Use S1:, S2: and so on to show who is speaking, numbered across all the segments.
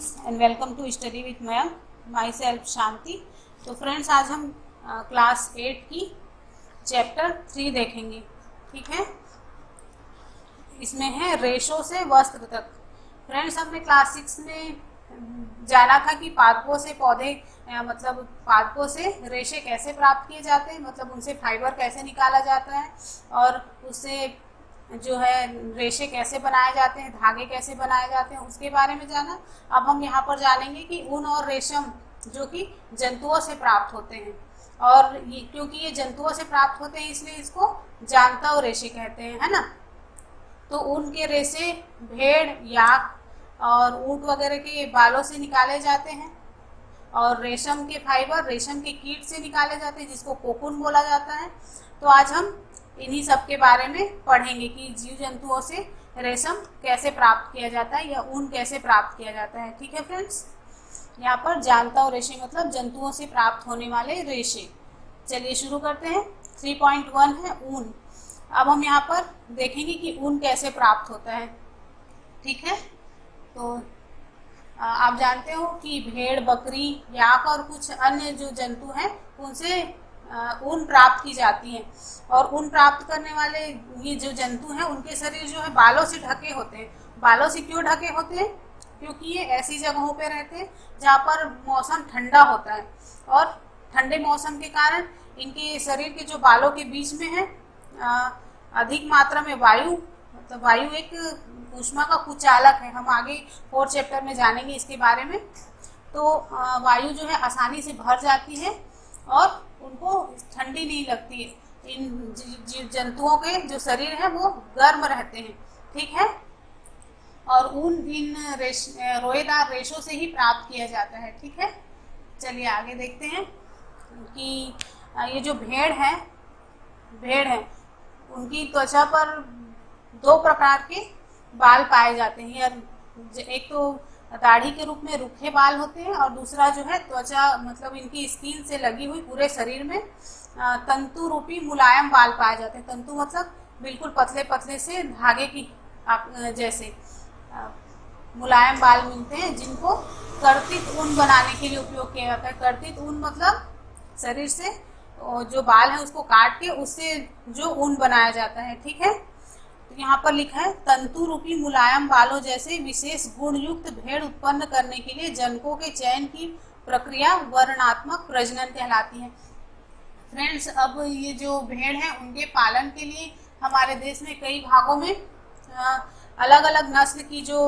S1: Friends and welcome to study with myself Shanti. तो friends आज हम क्लास 8 की चैप्टर 3 देखेंगे। ठीक है, इसमें है रेशो से वस्त्र तक। फ्रेंड्स हमने क्लास 6 में जाना था कि पादपों से पौधे मतलब पादपों से रेशे कैसे प्राप्त किए जाते हैं, मतलब उनसे फाइबर कैसे निकाला जाता है और उससे जो है रेशे कैसे बनाए जाते हैं, धागे कैसे बनाए जाते हैं, उसके बारे में जाना। अब हम यहाँ पर जानेंगे कि ऊन और रेशम जो कि जंतुओं से प्राप्त होते हैं, और क्योंकि ये जंतुओं से प्राप्त होते हैं इसलिए इसको जांतव रेशे कहते हैं, है ना। तो ऊन के रेशे भेड़, याक और ऊंट वगैरह के बालों से निकाले जाते हैं, और रेशम के फाइबर रेशम के कीट से निकाले जाते हैं जिसको कोकून बोला जाता है। तो आज हम इन्हीं सब के बारे में पढ़ेंगे कि जीव जंतुओं से रेशम कैसे प्राप्त किया जाता है या ऊन कैसे प्राप्त किया जाता है। ठीक है फ्रेंड्स, यहाँ पर जांतव रेशे मतलब जंतुओं से प्राप्त होने वाले रेशे। चलिए शुरू करते हैं। 3.1 है ऊन। अब हम यहाँ पर देखेंगे कि ऊन कैसे प्राप्त होता है। ठीक है, तो आप जानते हो कि भेड़, बकरी, याक और कुछ अन्य जो जंतु हैं उनसे ऊन प्राप्त की जाती है, और ऊन प्राप्त करने वाले ये जो जंतु हैं उनके शरीर जो है बालों से ढके होते हैं। बालों से क्यों ढके होते हैं? क्योंकि ये ऐसी जगहों पे रहते हैं जहाँ पर मौसम ठंडा होता है, और ठंडे मौसम के कारण इनके शरीर के जो बालों के बीच में है अधिक मात्रा में वायु, मतलब वायु एक ऊष्मा का कुचालक है। हम आगे 4 चैप्टर में जानेंगे इसके बारे में। तो वायु जो है आसानी से भर जाती है और उनको ठंडी नहीं लगती है। इन जीव जंतुओं के जो शरीर है वो गर्म रहते हैं। ठीक है, और ऊन इन रोएदार रेशों से ही प्राप्त किया जाता है। ठीक है, चलिए आगे देखते हैं कि ये जो भेड़ है उनकी त्वचा पर 2 प्रकार के बाल पाए जाते हैं। एक तो दाढ़ी के रूप में रूखे बाल होते हैं, और दूसरा जो है त्वचा मतलब इनकी स्किन से लगी हुई पूरे शरीर में तंतु रूपी मुलायम बाल पाए जाते हैं। तंतु मतलब बिल्कुल पतले पतले से धागे की जैसे मुलायम बाल मिलते हैं, जिनको कर्तित ऊन बनाने के लिए उपयोग किया जाता है। कर्तित ऊन मतलब शरीर से जो बाल है उसको काट के उससे जो ऊन बनाया जाता है। ठीक है, तो यहाँ पर लिखा है तंतु रूपी मुलायम बालों जैसे विशेष गुण युक्त भेड़ उत्पन्न करने के लिए जनकों के चयन की प्रक्रिया वर्णात्मक प्रजनन कहलाती है। फ्रेंड्स, अब ये जो भेड़ है उनके पालन के लिए हमारे देश में कई भागों में अलग अलग नस्ल की जो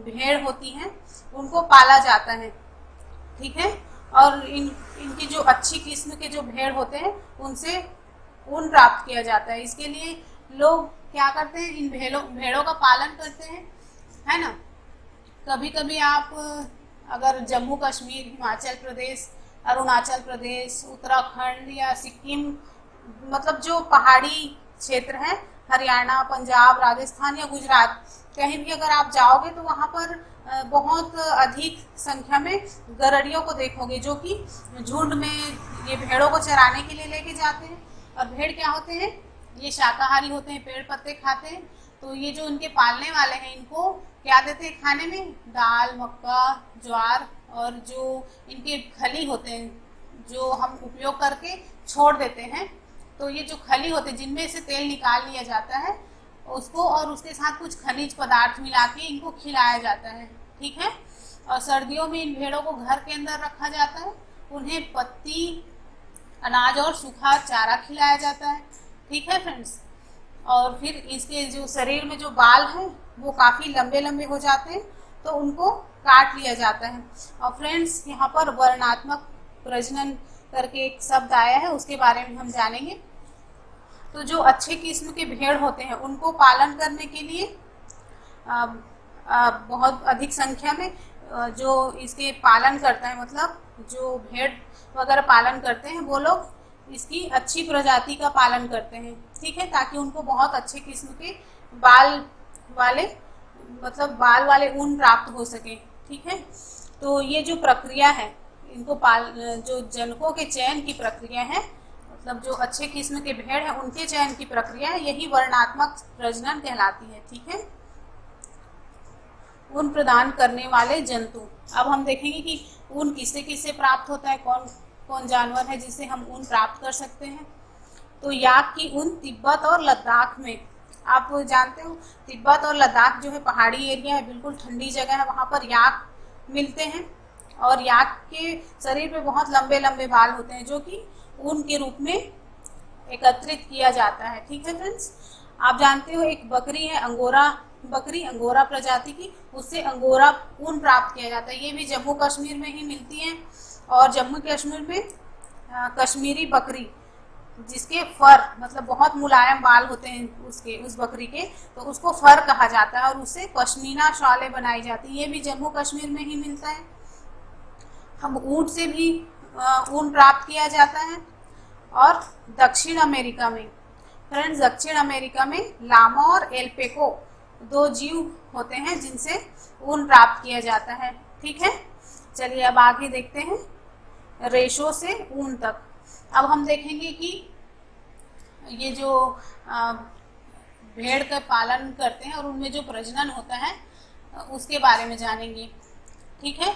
S1: भेड़ होती हैं उनको पाला जाता है। ठीक है, और इनकी जो अच्छी किस्म के जो भेड़ होते हैं उनसे ऊन प्राप्त किया जाता है। इसके लिए लोग क्या करते हैं, इन भेड़ों का पालन करते हैं, है ना। कभी कभी आप अगर जम्मू कश्मीर, हिमाचल प्रदेश, अरुणाचल प्रदेश, उत्तराखंड या सिक्किम मतलब जो पहाड़ी क्षेत्र है, हरियाणा, पंजाब, राजस्थान या गुजरात, कहीं भी अगर आप जाओगे तो वहाँ पर बहुत अधिक संख्या में गरड़ियों को देखोगे जो कि झुंड में ये भेड़ों को चराने के लिए लेके जाते हैं। और भेड़ क्या होते हैं, ये शाकाहारी होते हैं, पेड़ पत्ते खाते हैं। तो ये जो उनके पालने वाले हैं इनको क्या देते हैं खाने में? दाल, मक्का, ज्वार, और जो इनके खली होते हैं जो हम उपयोग करके छोड़ देते हैं, तो ये जो खली होते हैं जिनमें से तेल निकाल लिया जाता है उसको, और उसके साथ कुछ खनिज पदार्थ मिला के इनको खिलाया जाता है। ठीक है, और सर्दियों में इन भेड़ों को घर के अंदर रखा जाता है, उन्हें पत्ती, अनाज और सूखा चारा खिलाया जाता है। ठीक है फ्रेंड्स, और फिर इसके जो शरीर में जो बाल हैं वो काफ़ी लंबे लंबे हो जाते हैं, तो उनको काट लिया जाता है। और फ्रेंड्स यहाँ पर वर्णात्मक प्रजनन करके एक शब्द आया है, उसके बारे में हम जानेंगे। तो जो अच्छे किस्म के भेड़ होते हैं उनको पालन करने के लिए बहुत अधिक संख्या में जो इसके पालन करता है, मतलब जो भेड़ वगैरह पालन करते हैं वो लोग इसकी अच्छी प्रजाति का पालन करते हैं। ठीक है, ताकि उनको बहुत अच्छे किस्म के बाल वाले ऊन प्राप्त हो सके। ठीक है, तो ये जो प्रक्रिया है इनको जो जनकों के चयन की प्रक्रिया है, मतलब जो अच्छे किस्म के भेड़ है उनके चयन की प्रक्रिया है, यही वर्णात्मक प्रजनन कहलाती है। ठीक है, ऊन प्रदान करने वाले जंतु। अब हम देखेंगे कि ऊन किससे किससे प्राप्त होता है, कौन कौन जानवर है जिससे हम ऊन प्राप्त कर सकते हैं। तो याक की ऊन तिब्बत और लद्दाख में, आप जानते हो तिब्बत और लद्दाख जो है पहाड़ी एरिया है, बिल्कुल ठंडी जगह है, वहाँ पर याक मिलते हैं। और याक के शरीर पे बहुत लंबे लंबे बाल होते हैं जो कि ऊन के रूप में एकत्रित किया जाता है। ठीक है फ्रेंड्स, आप जानते हो एक बकरी है अंगोरा बकरी, अंगोरा प्रजाति की, उससे अंगोरा ऊन प्राप्त किया जाता है। ये भी जम्मू कश्मीर में ही मिलती है। और जम्मू कश्मीर में कश्मीरी बकरी, जिसके फर मतलब बहुत मुलायम बाल होते हैं उस बकरी के, तो उसको फर कहा जाता है और उससे पश्मीना शॉलें बनाई जाती है। ये भी जम्मू कश्मीर में ही मिलता है। हम ऊंट से भी ऊन प्राप्त किया जाता है। और दक्षिण अमेरिका में फ्रेंड्स, दक्षिण अमेरिका में लामा और एल्पेको दो जीव होते हैं जिनसे ऊन प्राप्त किया जाता है। ठीक है, चलिए अब आगे देखते हैं रेशों से ऊन तक। अब हम देखेंगे कि ये जो भेड़ का पालन करते हैं और उनमें जो प्रजनन होता है उसके बारे में जानेंगे। ठीक है,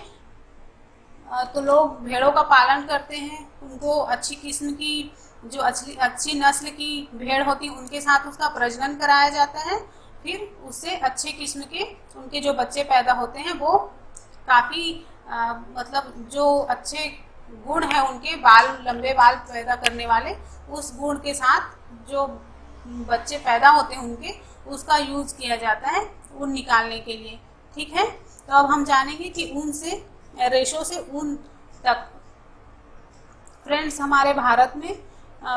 S1: तो लोग भेड़ों का पालन करते हैं, उनको अच्छी किस्म की जो अच्छी नस्ल की भेड़ होती है उनके साथ उसका प्रजनन कराया जाता है। फिर उससे अच्छे किस्म के उनके जो बच्चे पैदा होते हैं वो काफ़ी मतलब जो अच्छे गुण है उनके, बाल लंबे बाल पैदा करने वाले, उस गुण के साथ जो बच्चे पैदा होते हैं उनके, उसका यूज किया जाता है ऊन निकालने के लिए। ठीक है, तो अब हम जानेंगे कि ऊन से रेशों से ऊन तक। फ्रेंड्स, हमारे भारत में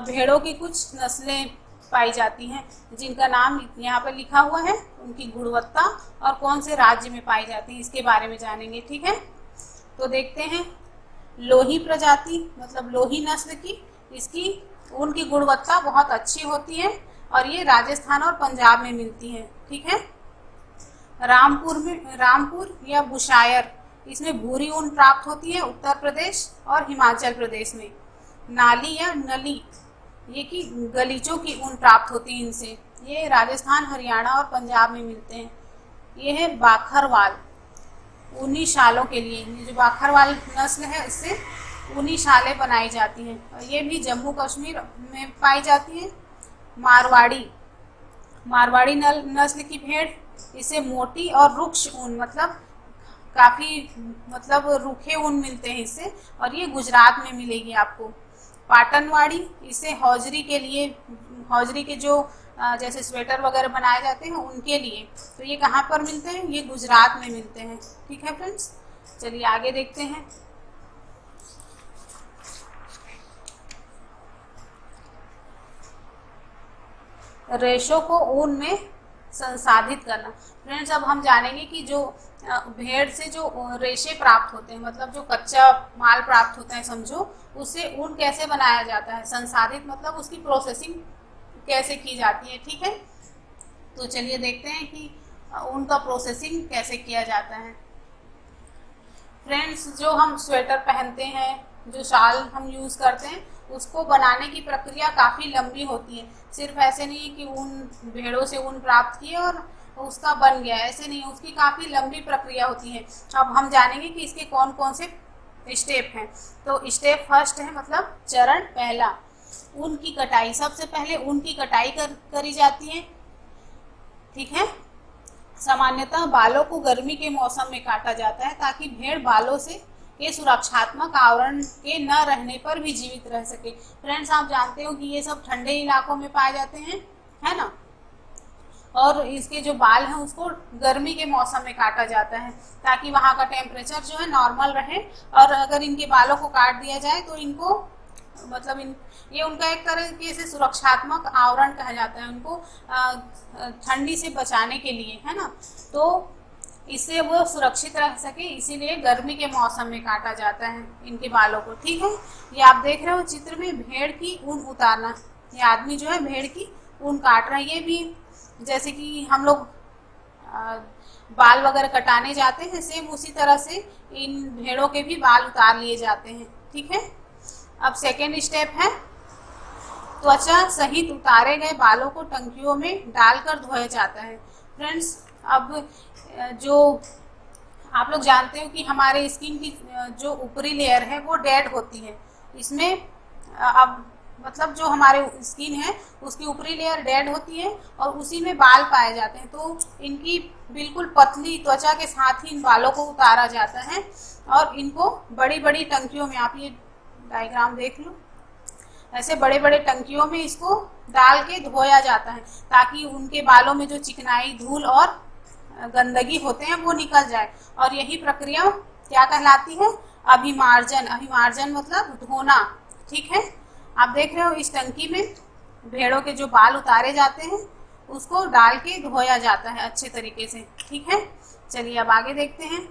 S1: भेड़ों की कुछ नस्लें पाई जाती हैं जिनका नाम यहाँ पर लिखा हुआ है, उनकी गुणवत्ता और कौन से राज्य में पाई जाती है इसके बारे में जानेंगे। ठीक है, तो देखते हैं लोही प्रजाति मतलब लोही नस्ल की, इसकी ऊन की गुणवत्ता बहुत अच्छी होती है और ये राजस्थान और पंजाब में मिलती है। ठीक है, रामपुर या बुशायर, इसमें भूरी ऊन प्राप्त होती है उत्तर प्रदेश और हिमाचल प्रदेश में। नाली या नली, ये की गलीचों की ऊन प्राप्त होती है इनसे, ये राजस्थान हरियाणा और पंजाब में मिलते हैं। ये है बाखरवाल, ऊनी शालों के लिए, ये जो बाखरवाल नस्ल है इससे ऊनी शालें बनाई जाती हैं और ये भी जम्मू कश्मीर में पाई जाती है। मारवाड़ी नस्ल की भेड़, इसे मोटी और रुक्ष ऊन मतलब काफ़ी मतलब रूखे ऊन मिलते हैं इससे, और ये गुजरात में मिलेगी आपको। पाटनवाड़ी, इसे हौजरी के लिए, हौजरी के जो जैसे स्वेटर वगैरह बनाए जाते हैं उनके लिए, तो ये कहाँ पर मिलते हैं, ये गुजरात में मिलते हैं। ठीक है फ्रेंड्स, चलिए आगे देखते हैं। रेशों को ऊन में संसाधित करना। फ्रेंड्स, अब हम जानेंगे कि जो भेड़ से जो रेशे प्राप्त होते हैं मतलब जो कच्चा माल प्राप्त होता है समझो, उससे ऊन कैसे बनाया जाता है। संसाधित मतलब उसकी प्रोसेसिंग कैसे की जाती है। ठीक है, तो चलिए देखते हैं कि ऊन का प्रोसेसिंग कैसे किया जाता है। फ्रेंड्स, जो हम स्वेटर पहनते हैं, जो शाल हम यूज़ करते हैं, उसको बनाने की प्रक्रिया काफ़ी लंबी होती है। सिर्फ ऐसे नहीं है कि ऊन भेड़ों से ऊन प्राप्त किए और उसका बन गया, ऐसे नहीं, उसकी काफ़ी लंबी प्रक्रिया होती है। अब हम जानेंगे कि इसके कौन कौन से स्टेप हैं। तो स्टेप फर्स्ट है मतलब चरण पहला, ऊन की कटाई। सबसे पहले ऊन की कटाई करी जाती है। ठीक है, सामान्यतः बालों को गर्मी के मौसम में काटा जाता है ताकि भेड़ बालों से के सुरक्षात्मक आवरण के न रहने पर भी जीवित रह सके। फ्रेंड्स, आप जानते हो कि ये सब ठंडे इलाकों में पाए जाते हैं, है ना, और इसके जो बाल हैं उसको गर्मी के मौसम में काटा जाता है ताकि वहाँ का टेम्परेचर जो है नॉर्मल रहे। और अगर इनके बालों को काट दिया जाए तो इनको मतलब ये उनका एक तरीके से सुरक्षात्मक आवरण कहा जाता है, उनको ठंडी से बचाने के लिए, है ना, तो इससे वो सुरक्षित रह सके, इसीलिए गर्मी के मौसम में काटा जाता है इनके बालों को। ठीक है, ये आप देख रहे हो चित्र में भेड़ की ऊन उतारना, ये आदमी जो है भेड़ की ऊन काट रहा है। ये भी जैसे कि हम लोग बाल वगैरह कटाने जाते हैं, सेम उसी तरह से इन भेड़ों के भी बाल उतार लिए जाते हैं। ठीक है, अब सेकेंड स्टेप है त्वचा सहित उतारे गए बालों को टंकियों में डालकर धोया जाता है। फ्रेंड्स, अब जो आप लोग जानते हो कि हमारे स्किन की जो ऊपरी लेयर है वो डेड होती है। इसमें अब मतलब जो हमारे स्किन है उसकी ऊपरी लेयर डेड होती है और उसी में बाल पाए जाते हैं। तो इनकी बिल्कुल पतली त्वचा के साथ ही इन बालों को उतारा जाता है और इनको बड़ी बड़ी टंकियों में, आप ये डायग्राम देख लो, ऐसे बड़े बड़े टंकियों में इसको डाल के धोया जाता है ताकि उनके बालों में जो चिकनाई, धूल और गंदगी होते हैं वो निकल जाए। और यही प्रक्रिया क्या कहलाती है? अभिमार्जन। अभिमार्जन मतलब धोना। ठीक है, आप देख रहे हो इस टंकी में भेड़ों के जो बाल उतारे जाते हैं उसको डाल के धोया जाता है अच्छे तरीके से। ठीक है, चलिए अब आगे देखते हैं।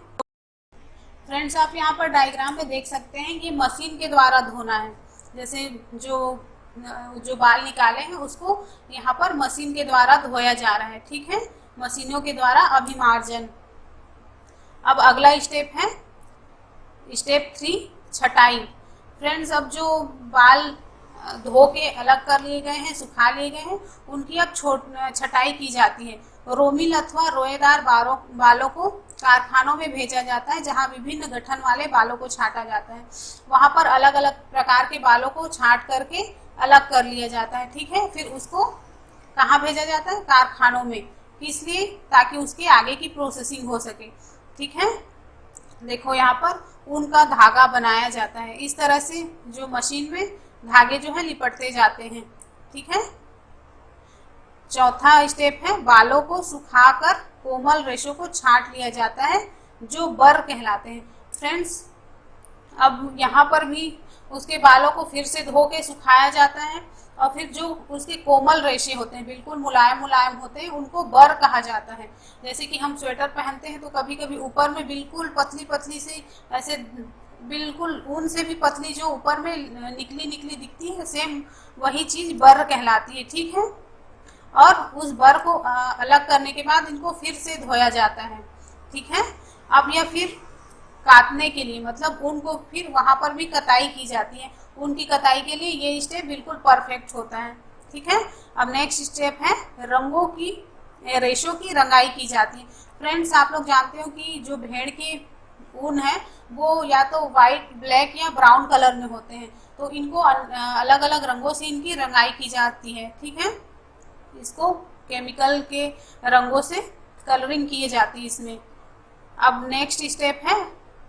S1: फ्रेंड्स, आप यहाँ पर डायग्राम में देख सकते हैं ये मशीन के द्वारा धोना है। जैसे जो बाल निकाले हैं उसको यहाँ पर मशीन के द्वारा धोया जा रहा है। ठीक है, मशीनों के द्वारा अभिमार्जन। अब अगला स्टेप है स्टेप 3, छटाई। फ्रेंड्स, अब जो बाल धो के अलग कर लिए गए हैं, सुखा लिए गए हैं, उनकी अब छटाई की जाती है। रोमिल अथवा रोएदार बालों को कारखानों में भेजा जाता है जहां विभिन्न गठन वाले बालों को छाटा जाता है। वहां पर अलग अलग प्रकार के बालों को छाट करके अलग कर लिया जाता है। ठीक है, फिर उसको कहाँ भेजा जाता है? कारखानों में। इसलिए ताकि उसके आगे की प्रोसेसिंग हो सके। ठीक है, देखो यहाँ पर ऊन का धागा बनाया जाता है। इस तरह से जो मशीन में धागे जो है लिपटते जाते हैं। ठीक है, चौथा स्टेप है बालों को सुखाकर कोमल रेशों को छाट लिया जाता है जो बर कहलाते हैं। फ्रेंड्स, अब यहाँ पर भी उसके बालों को फिर से धो के सुखाया जाता है और फिर जो उसके कोमल रेशे होते हैं, बिल्कुल मुलायम मुलायम होते हैं, उनको बर कहा जाता है। जैसे कि हम स्वेटर पहनते हैं तो कभी कभी ऊपर में बिल्कुल पतली पतली सी, ऐसे बिल्कुल ऊन से भी पतली जो ऊपर में निकली निकली दिखती है, सेम वही चीज बर कहलाती है। ठीक है, और उस बर को अलग करने के बाद इनको फिर से धोया जाता है। ठीक है, अब यह फिर काटने के लिए, मतलब ऊन को फिर वहां पर भी कताई की जाती है। ऊन की कताई के लिए ये स्टेप बिल्कुल परफेक्ट होता है। ठीक है, अब नेक्स्ट स्टेप है रेशों की रंगाई की जाती है। फ्रेंड्स, आप लोग जानते हो कि जो भेड़ की ऊन है वो या तो वाइट, ब्लैक या ब्राउन कलर में होते हैं, तो इनको अलग अलग रंगों से इनकी रंगाई की जाती है। ठीक है, इसको केमिकल के रंगों से कलरिंग की जाती है इसमें। अब नेक्स्ट स्टेप है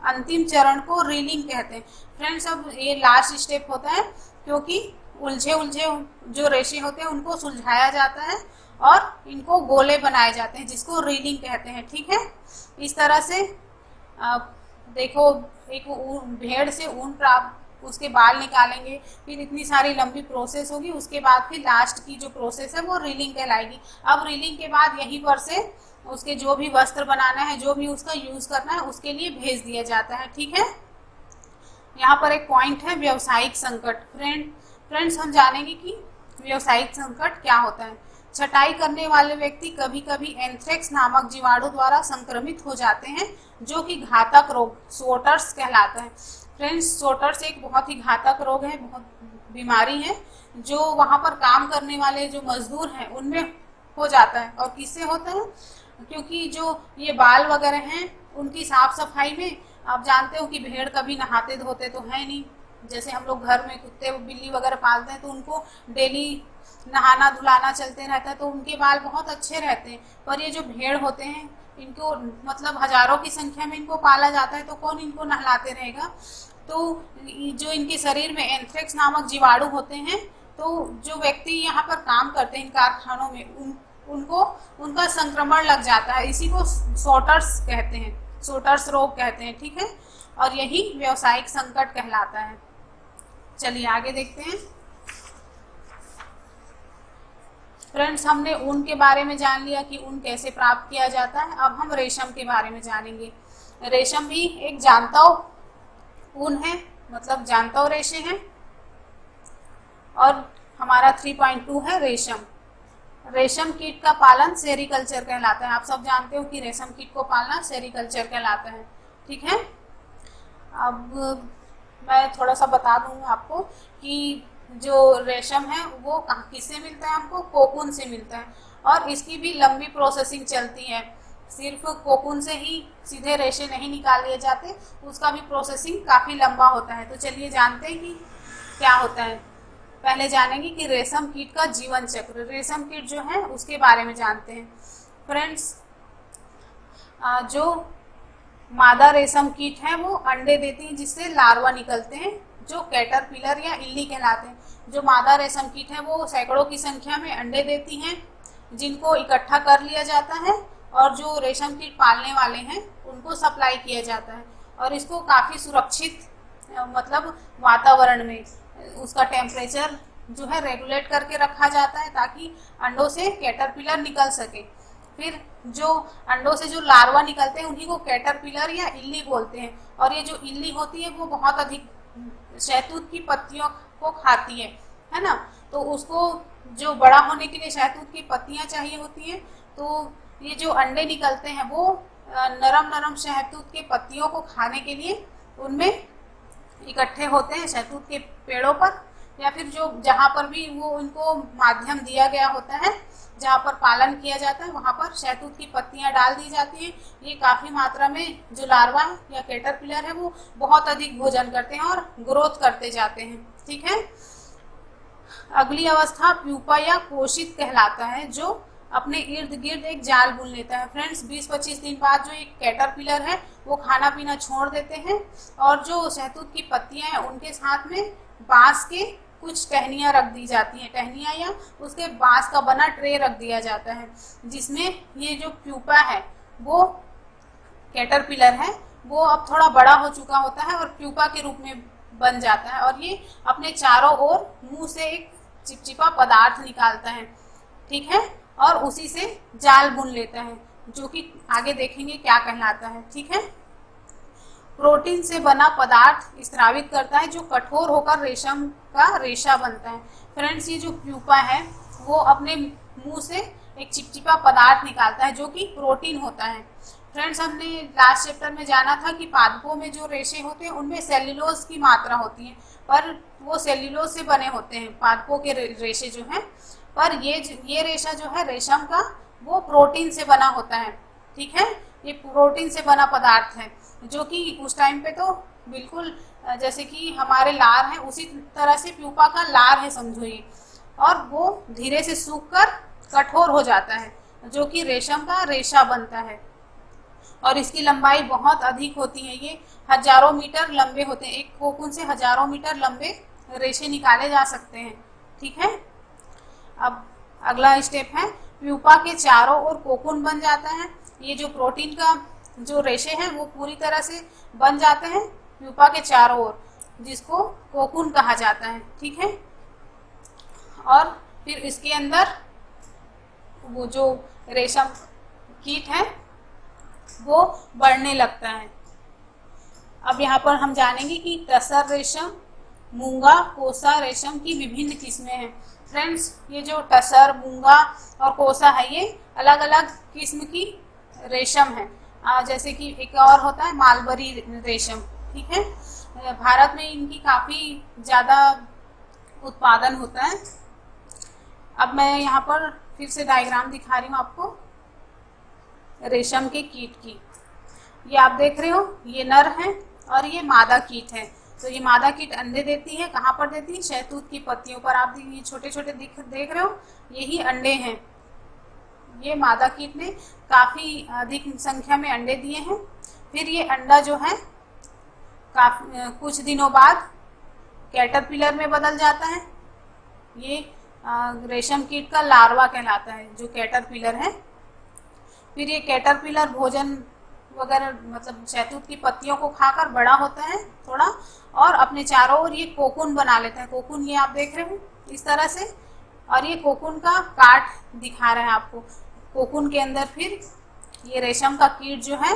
S1: अंतिम चरण को रीलिंग कहते हैं। फ्रेंड्स, अब ये लास्ट स्टेप होता है क्योंकि उलझे उलझे जो रेशे होते हैं उनको सुलझाया जाता है और इनको गोले बनाए जाते हैं जिसको रीलिंग कहते हैं। ठीक है, इस तरह से देखो एक भेड़ से ऊन प्राप्त, उसके बाल निकालेंगे, फिर इतनी सारी लंबी प्रोसेस होगी, उसके बाद फिर लास्ट की जो प्रोसेस है वो रीलिंग कहलाएगी। अब रीलिंग के बाद यहीं पर से उसके जो भी वस्त्र बनाना है, जो भी उसका यूज करना है, उसके लिए भेज दिया जाता है। ठीक है, यहाँ पर एक पॉइंट है व्यावसायिक संकट। फ्रेंड्स, हम जानेंगे कि व्यावसायिक संकट क्या होता है। छटाई करने वाले व्यक्ति कभी कभी एंथ्रेक्स नामक जीवाणु द्वारा संक्रमित हो जाते हैं जो कि घातक रोग सोटर्स कहलाता है। फ्रेंड्स, सोटर्स एक बहुत ही घातक रोग है, बहुत बीमारी है जो वहाँ पर काम करने वाले जो मजदूर हैं उनमें हो जाता है। और किससे होता है? क्योंकि जो ये बाल वगैरह हैं उनकी साफ सफाई में, आप जानते हो कि भेड़ कभी नहाते धोते तो है नहीं। जैसे हम लोग घर में कुत्ते बिल्ली वगैरह पालते हैं तो उनको डेली नहाना धुलाना चलते रहता है, तो उनके बाल बहुत अच्छे रहते हैं। पर ये जो भेड़ होते हैं इनको मतलब हजारों की संख्या में इनको पाला जाता है, तो कौन इनको नहलाते रहेगा? तो जो इनके शरीर में एंथ्रेक्स नामक जीवाणु होते हैं, तो जो व्यक्ति यहाँ पर काम करते हैं इन कारखानों में उनको उनका संक्रमण लग जाता है। इसी को सोटर्स कहते हैं, सोटर्स रोग कहते हैं। ठीक है, और यही व्यावसायिक संकट कहलाता है। चलिए आगे देखते हैं। फ्रेंड्स, हमने ऊन के बारे में जान लिया कि ऊन कैसे प्राप्त किया जाता है। अब हम रेशम के बारे में जानेंगे। रेशम भी एक जानताव ऊन है, मतलब जानताव रेशे हैं। और हमारा 3.2 है रेशम। रेशम कीट का पालन सेरीकल्चर कहलाता है। आप सब जानते हो कि रेशम कीट को पालना सेरीकल्चर कहलाता है। ठीक है, अब मैं थोड़ा सा बता दूंगा आपको कि जो रेशम है वो किससे मिलता है? हमको कोकून से मिलता है और इसकी भी लंबी प्रोसेसिंग चलती है। सिर्फ कोकून से ही सीधे रेशे नहीं निकाल लिए जाते, उसका भी प्रोसेसिंग काफ़ी लंबा होता है। तो चलिए जानते हैं कि क्या होता है। पहले जानेंगे कि रेशम कीट का जीवन चक्र, रेशम कीट जो है उसके बारे में जानते हैं। फ्रेंड्स, जो मादा रेशम कीट है वो अंडे देती हैं जिससे लार्वा निकलते हैं जो कैटरपिलर या इल्ली कहलाते हैं। जो मादा रेशम कीट है वो सैकड़ों की संख्या में अंडे देती हैं जिनको इकट्ठा कर लिया जाता है और जो रेशम कीट पालने वाले हैं उनको सप्लाई किया जाता है और इसको काफ़ी सुरक्षित मतलब वातावरण में उसका टेम्परेचर जो है रेगुलेट करके रखा जाता है ताकि अंडों से कैटरपिलर निकल सके। फिर जो अंडों से जो लार्वा निकलते हैं उन्हीं को कैटरपिलर या इल्ली बोलते हैं और ये जो इल्ली होती है वो बहुत अधिक शहतूत की पत्तियों को खाती है ना। तो उसको जो बड़ा होने के लिए शहतूत की पत्तियां चाहिए होती हैं, तो ये जो अंडे निकलते हैं वो नरम नरम शहतूत के पत्तियों को खाने के लिए उनमें इकट्ठे होते हैं शहतूत के पेड़ों पर, या फिर जो जहाँ पर भी वो उनको माध्यम दिया गया होता है जहाँ पर पालन किया जाता है वहाँ पर शहतूत की पत्तियाँ डाल दी जाती हैं। ये काफ़ी मात्रा में जो लार्वा है या कैटरपिलर है वो बहुत अधिक भोजन करते हैं और ग्रोथ करते जाते हैं। ठीक है। अगली अवस्था प्यूपा या कोशित कहलाता है जो अपने इर्द गिर्द एक जाल बुन लेता है। फ्रेंड्स, 20-25 दिन बाद जो एक कैटरपिलर है वो खाना पीना छोड़ देते हैं और जो शहतूत की पत्तियां हैं उनके साथ में बांस के कुछ टहनियाँ रख दी जाती हैं, टहनियाँ या उसके बांस का बना ट्रे रख दिया जाता है जिसमें ये जो प्यूपा है वो कैटरपिलर है वो अब थोड़ा बड़ा हो चुका होता है और प्यूपा के रूप में बन जाता है और ये अपने चारों ओर मुंह से एक चिपचिपा पदार्थ निकालता है। ठीक है। और उसी से जाल बुन लेता है जो कि आगे देखेंगे क्या कहलाता है। ठीक है। प्रोटीन से बना पदार्थ स्रावित करता है जो कठोर होकर रेशम का रेशा बनता है। फ्रेंड्स, ये जो प्यूपा है वो अपने मुंह से एक चिपचिपा पदार्थ निकालता है जो कि प्रोटीन होता है। फ्रेंड्स, हमने लास्ट चैप्टर में जाना था कि पादपों में जो रेशे होते हैं उनमें सेल्यूलोज की मात्रा होती है, पर वो सेल्यूलोज से बने होते हैं पादपों के रेशे जो हैं, पर ये रेशा जो है रेशम का वो प्रोटीन से बना होता है। ठीक है। ये प्रोटीन से बना पदार्थ है जो कि उस टाइम पे तो बिल्कुल जैसे कि हमारे लार हैं उसी तरह से प्यूपा का लार है समझो ये, और वो धीरे से सूखकर कठोर हो जाता है जो कि रेशम का रेशा बनता है और इसकी लंबाई बहुत अधिक होती है। ये हजारों मीटर लंबे होते हैं, एक कोकून से हजारों मीटर लंबे रेशे निकाले जा सकते हैं। ठीक है। अब अगला स्टेप है प्यूपा के चारों ओर कोकून बन जाता है। ये जो प्रोटीन का जो रेशे हैं वो पूरी तरह से बन जाते हैं प्यूपा के चारों ओर, जिसको कोकून कहा जाता है। ठीक है। और फिर इसके अंदर वो जो रेशम कीट है वो बढ़ने लगता है। अब यहाँ पर हम जानेंगे कि टसर रेशम, मूंगा, कोसा रेशम की विभिन्न किस्में हैं। फ्रेंड्स, ये जो टसर, मूंगा और कोसा है ये अलग अलग किस्म की रेशम है। जैसे कि एक और होता है मालबरी रेशम। ठीक है। भारत में इनकी काफ़ी ज़्यादा उत्पादन होता है। अब मैं यहाँ पर फिर से डायग्राम दिखा रही हूँ आपको रेशम के कीट की। ये आप देख रहे हो ये नर है और ये मादा कीट है। तो ये मादा कीट अंडे देती है, कहाँ पर देती है? शहतूत की पत्तियों पर। आप ये छोटे छोटे देख रहे हो यही अंडे हैं। ये मादा कीट ने काफ़ी अधिक संख्या में अंडे दिए हैं। फिर ये अंडा जो है कुछ दिनों बाद कैटरपिलर में बदल जाता है। ये रेशम कीट का लार्वा कहलाता है जो कैटरपिलर है। फिर ये कैटरपिलर भोजन वगैरह मतलब शहतूत की पत्तियों को खाकर बड़ा होता है थोड़ा और अपने चारों ओर ये कोकून बना लेता है। कोकून ये आप देख रहे हो इस तरह से, और ये कोकून का काट दिखा रहा है आपको। कोकून के अंदर फिर ये रेशम का कीट जो है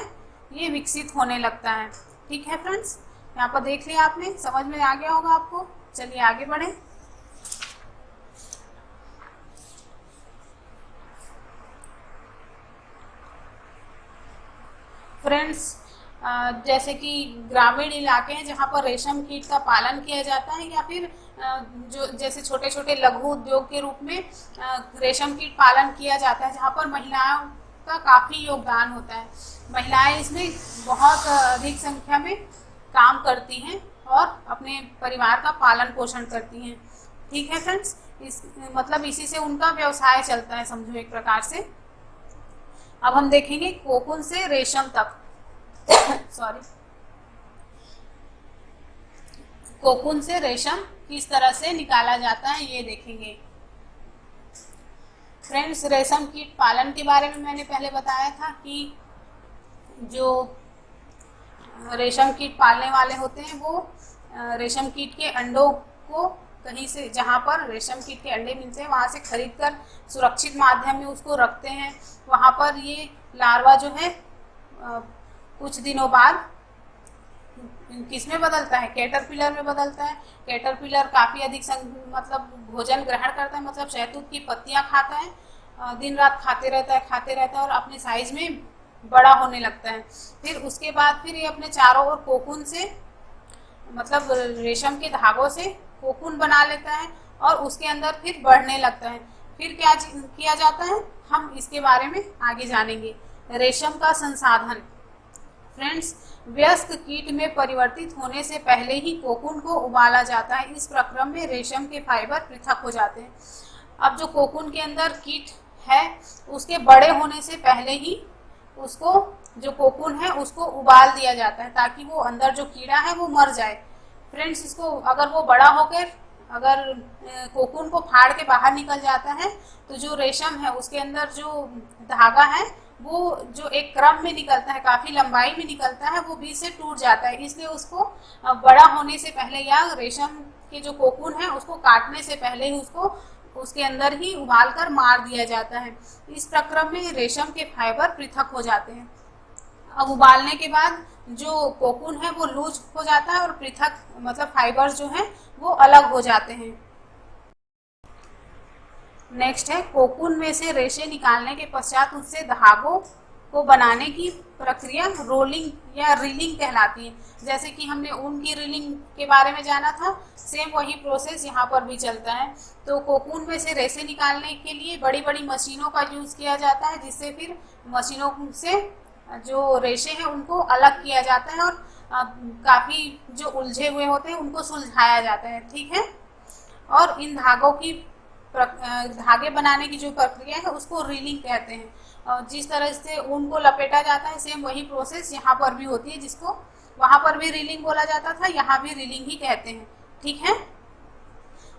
S1: ये विकसित होने लगता है। ठीक है फ्रेंड्स, यहाँ पर देख लिया आपने, समझ में आ गया होगा आपको। चलिए आगे बढ़े। फ्रेंड्स, जैसे कि ग्रामीण इलाके हैं जहाँ पर रेशम कीट का पालन किया जाता है, या फिर जो जैसे छोटे छोटे लघु उद्योग के रूप में रेशम कीट पालन किया जाता है, जहाँ पर का काफ़ी योगदान होता है। महिलाएं इसमें बहुत अधिक संख्या में काम करती हैं और अपने परिवार का पालन पोषण करती हैं। ठीक है फ्रेंड्स, मतलब इसी से उनका व्यवसाय चलता है, समझो एक प्रकार से। अब हम देखेंगे कोकून से रेशम तक सॉरी, कोकून से रेशम किस तरह से निकाला जाता है ये देखेंगे। फ्रेंड्स, रेशम कीट पालन के बारे में मैंने पहले बताया था कि जो रेशम कीट पालने वाले होते हैं वो रेशम कीट के अंडों को कहीं से, जहाँ पर रेशम कीट के अंडे मिलते हैं वहाँ से खरीदकर सुरक्षित माध्यम में उसको रखते हैं। वहाँ पर ये लार्वा जो है कुछ दिनों बाद किसमें बदलता है, कैटरपिलर में बदलता है। कैटरपिलर काफ़ी अधिक मतलब भोजन ग्रहण करता है, मतलब शहतूत की पत्तियाँ खाता है, दिन रात खाते रहता है और अपने साइज में बड़ा होने लगता है। फिर उसके बाद फिर ये अपने चारों ओर कोकून से, मतलब रेशम के धागों से कोकून बना लेता है और उसके अंदर फिर बढ़ने लगता है। फिर क्या किया जाता है, हम इसके बारे में आगे जानेंगे। रेशम का संसाधन। फ्रेंड्स, वयस्क कीट में परिवर्तित होने से पहले ही कोकून को उबाला जाता है। इस प्रक्रम में रेशम के फाइबर पृथक हो जाते हैं। अब जो कोकून के अंदर कीट है उसके बड़े होने से पहले ही उसको, जो कोकून है उसको उबाल दिया जाता है ताकि वो अंदर जो कीड़ा है वो मर जाए। फ्रेंड्स, इसको अगर वो बड़ा होकर अगर कोकून को फाड़ के बाहर निकल जाता है तो जो रेशम है उसके अंदर जो धागा है वो जो एक क्रम में निकलता है, काफ़ी लंबाई में निकलता है, वो बीच से टूट जाता है। इसलिए उसको बड़ा होने से पहले या रेशम के जो कोकून है उसको काटने से पहले ही उसको उसके अंदर ही उबाल कर मार दिया जाता है। इस प्रक्रम में रेशम के फाइबर पृथक हो जाते हैं। अब उबालने के बाद जो कोकून है वो लूज हो जाता है और पृथक, मतलब फाइबर्स जो हैं वो अलग हो जाते हैं। नेक्स्ट है, कोकून में से रेशे निकालने के पश्चात उससे धागों को बनाने की प्रक्रिया रोलिंग या रीलिंग कहलाती है। जैसे कि हमने ऊन की रीलिंग के बारे में जाना था, सेम वही प्रोसेस यहाँ पर भी चलता है। तो कोकून में से रेशे निकालने के लिए बड़ी बड़ी मशीनों का यूज़ किया जाता है, जिससे फिर मशीनों से जो रेशे हैं उनको अलग किया जाता है और काफ़ी जो उलझे हुए होते हैं उनको सुलझाया जाता है। ठीक है, और इन धागों की धागे बनाने की जो प्रक्रिया है उसको रीलिंग कहते हैं। और जिस तरह से ऊन को लपेटा जाता है सेम वही प्रोसेस यहाँ पर भी होती है, जिसको वहाँ पर भी रीलिंग बोला जाता था, यहाँ भी रीलिंग ही कहते हैं। ठीक है,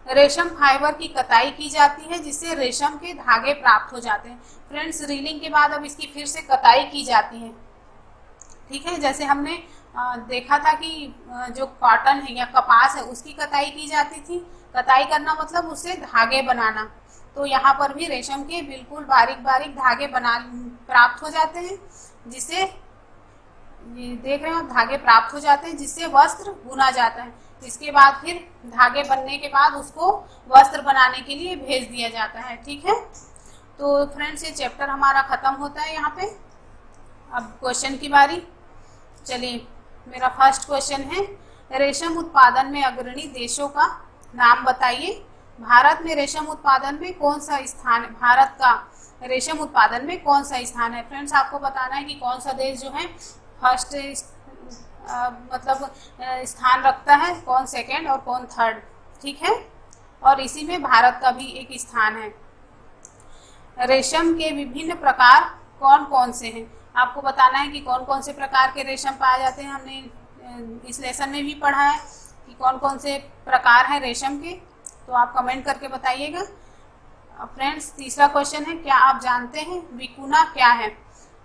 S1: रेशम फाइबर की कताई की जाती है जिससे रेशम के धागे प्राप्त हो जाते हैं। फ्रेंड्स, रीलिंग के बाद अब इसकी फिर से कताई की जाती है। ठीक है, जैसे हमने देखा था कि जो कॉटन है या कपास है उसकी कताई की जाती थी। कताई करना मतलब उससे धागे बनाना। तो यहाँ पर भी रेशम के बिल्कुल बारीक बारीक धागे प्राप्त हो जाते हैं, जिससे ये देख रहे हो धागे प्राप्त हो जाते हैं जिससे वस्त्र बुना जाता है। इसके बाद फिर धागे बनने के बाद उसको वस्त्र बनाने के लिए भेज दिया जाता है। ठीक है, तो फ्रेंड्स ये चैप्टर हमारा खत्म होता है यहाँ पे। अब क्वेश्चन की बारी। चलिए, मेरा फर्स्ट क्वेश्चन है, रेशम उत्पादन में अग्रणी देशों का नाम बताइए। भारत में रेशम उत्पादन में कौन सा स्थान है? भारत का रेशम उत्पादन में कौन सा स्थान है? फ्रेंड्स, आपको बताना है कि कौन सा देश जो है फर्स्ट मतलब स्थान रखता है, कौन सेकंड और कौन थर्ड। ठीक है, और इसी में भारत का भी एक स्थान है। रेशम के विभिन्न प्रकार कौन कौन से हैं? आपको बताना है कि कौन कौन से प्रकार के रेशम पाए जाते हैं। हमने इस लेसन में भी पढ़ा है कि कौन कौन से प्रकार हैं रेशम के, तो आप कमेंट करके बताइएगा। फ्रेंड्स, तीसरा क्वेश्चन है, क्या आप जानते हैं विकुना क्या है?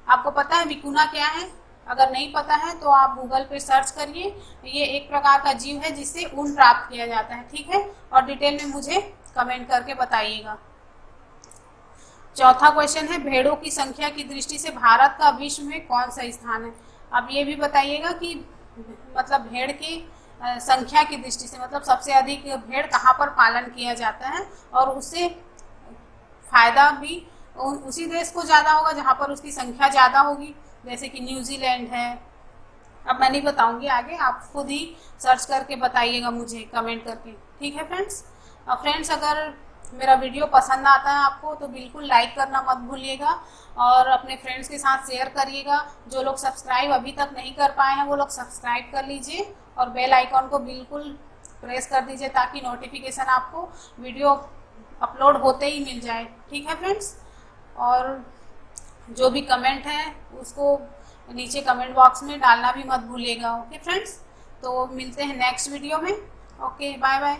S1: आपको पता है विकुना क्या है? अगर नहीं पता है तो आप गूगल पे सर्च करिए। ये एक प्रकार का जीव है जिससे ऊन प्राप्त किया जाता है। ठीक है, और डिटेल में मुझे कमेंट करके बताइएगा। चौथा क्वेश्चन है, भेड़ों की संख्या की दृष्टि से भारत का विश्व में कौन सा स्थान है? अब ये भी बताइएगा कि मतलब भेड़ की संख्या की दृष्टि से, मतलब सबसे अधिक भेड़ कहाँ पर पालन किया जाता है और उससे फायदा भी उसी देश को ज़्यादा होगा जहाँ पर उसकी संख्या ज़्यादा होगी, जैसे कि न्यूजीलैंड है। अब मैं नहीं बताऊंगी आगे, आप खुद ही सर्च करके बताइएगा मुझे कमेंट करके। ठीक है फ्रेंड्स। फ्रेंड्स, अगर मेरा वीडियो पसंद आता है आपको तो बिल्कुल लाइक करना मत भूलिएगा और अपने फ्रेंड्स के साथ शेयर करिएगा। जो लोग सब्सक्राइब अभी तक नहीं कर पाए हैं वो लोग सब्सक्राइब कर लीजिए और बेल आइकॉन को बिल्कुल प्रेस कर दीजिए ताकि नोटिफिकेशन आपको वीडियो अपलोड होते ही मिल जाए। ठीक है फ्रेंड्स, और जो भी कमेंट है उसको नीचे कमेंट बॉक्स में डालना भी मत भूलिएगा। ओके फ्रेंड्स, तो मिलते हैं नेक्स्ट वीडियो में। Okay, bye bye.